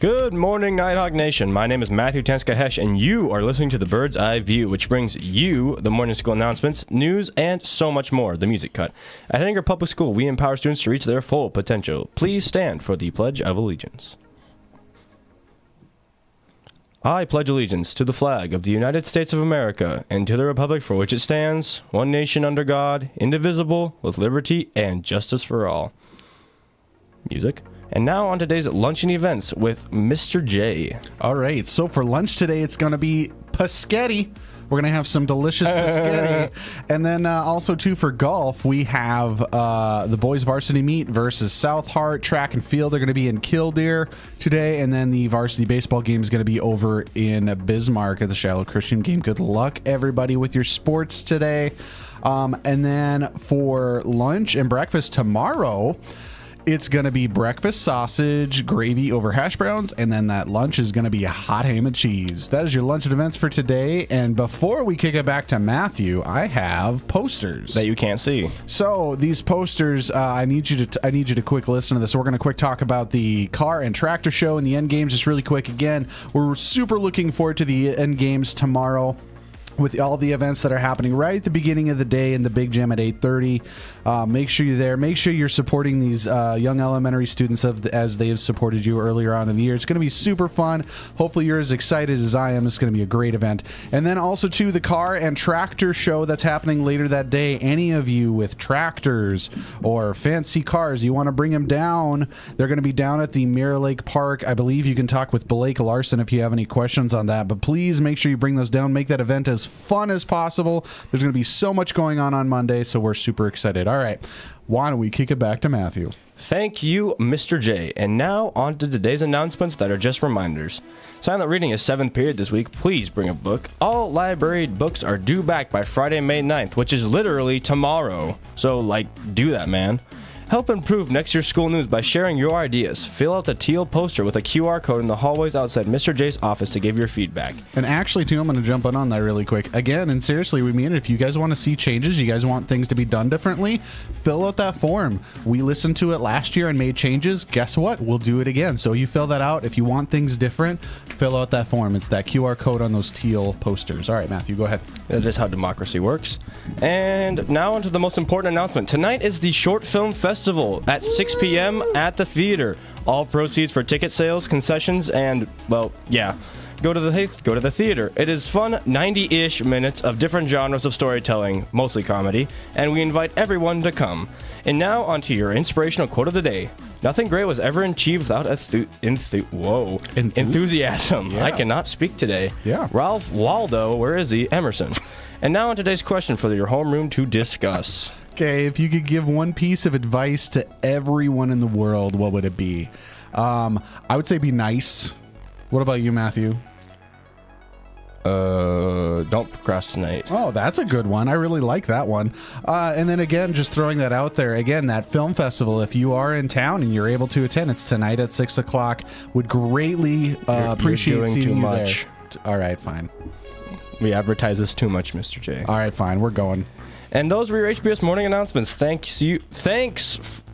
Good morning, Nighthawk Nation. My name is Matthew Tanskahesh, and you are listening to the Bird's Eye View, which brings you the morning school announcements, news, and so much more. The music cut. At Hettinger Public School, we empower students to reach their full potential. Please stand for the Pledge of Allegiance. I pledge allegiance to the flag of the United States of America and to the republic for which it stands, one nation under God, indivisible, with liberty and justice for all. Music. And now on today's luncheon events with Mr. J. All right, so for lunch today, it's going to be paschetti. We're going to have some delicious paschetti. And then also, too, for golf, we have the boys varsity meet versus South Hart. Track and field are going to be in Killdeer today. And then the varsity baseball game is going to be over in Bismarck at the Shallow Christian game. Good luck, everybody, with your sports today. And then for lunch and breakfast tomorrow, it's going to be breakfast sausage, gravy over hash browns, and then that lunch is going to be a hot ham and cheese. That is your lunch and events for today. And before we kick it back to Matthew, I have posters that you can't see. So these posters, I need you to quick listen to this. We're going to quick talk about the car and tractor show and the end games just really quick. Again, we're super looking forward to the end games tomorrow, with all the events that are happening right at the beginning of the day in the big gym at 8:30. Make sure you're there. Make sure you're supporting these young elementary students as they have supported you earlier on in the year. It's going to be super fun. Hopefully you're as excited as I am. It's going to be a great event. And then also, too, the car and tractor show that's happening later that day. Any of you with tractors or fancy cars, you want to bring them down, they're going to be down at the Mirror Lake Park. I believe you can talk with Blake Larson if you have any questions on that. But please make sure you bring those down. Make that event as fun as possible. There's going to be so much going on Monday, so we're super excited. All right, why don't we kick it back to Matthew? Thank you, Mr. J. And now on to today's announcements that are just reminders. Silent reading is 7th period this week. Please bring a book. All library books are due back by Friday, May 9th, which is literally tomorrow. So, do that, man. Help improve next year's school news by sharing your ideas. Fill out the teal poster with a QR code in the hallways outside Mr. J's office to give your feedback. And actually, too, I'm going to jump in on that really quick. Again, and seriously, we mean it. If you guys want to see changes, you guys want things to be done differently, fill out that form. We listened to it last year and made changes. Guess what? We'll do it again. So you fill that out. If you want things different, fill out that form. It's that QR code on those teal posters. All right, Matthew, go ahead. That is how democracy works. And now on to the most important announcement. Tonight is the Short Film Festival at 6 p.m. at the theater. All proceeds for ticket sales, concessions, and, go to the theater. It is fun 90-ish minutes of different genres of storytelling, mostly comedy, and we invite everyone to come. And now onto your inspirational quote of the day. Nothing great was ever achieved without enthusiasm. Yeah. I cannot speak today. Yeah. Ralph Waldo, where is he? Emerson. And now on today's question for your homeroom to discuss. Okay, if you could give one piece of advice to everyone in the world, what would it be? I would say be nice. What about you, Matthew? Don't procrastinate. Oh, that's a good one. I really like that one. And then again, just throwing that out there, again, that film festival, if you are in town and you're able to attend, it's tonight at 6 o'clock. Would greatly appreciate you're doing seeing too you much. there. All right, fine. We advertise this too much, Mr. J. All right, fine. We're going. And those were your HBS morning announcements.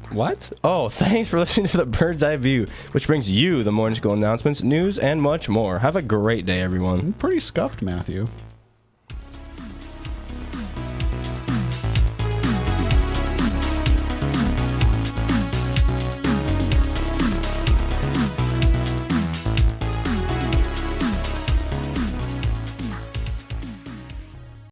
What? Oh, thanks for listening to the Bird's Eye View, which brings you the morning school announcements, news, and much more. Have a great day, everyone. I'm pretty scuffed, Matthew.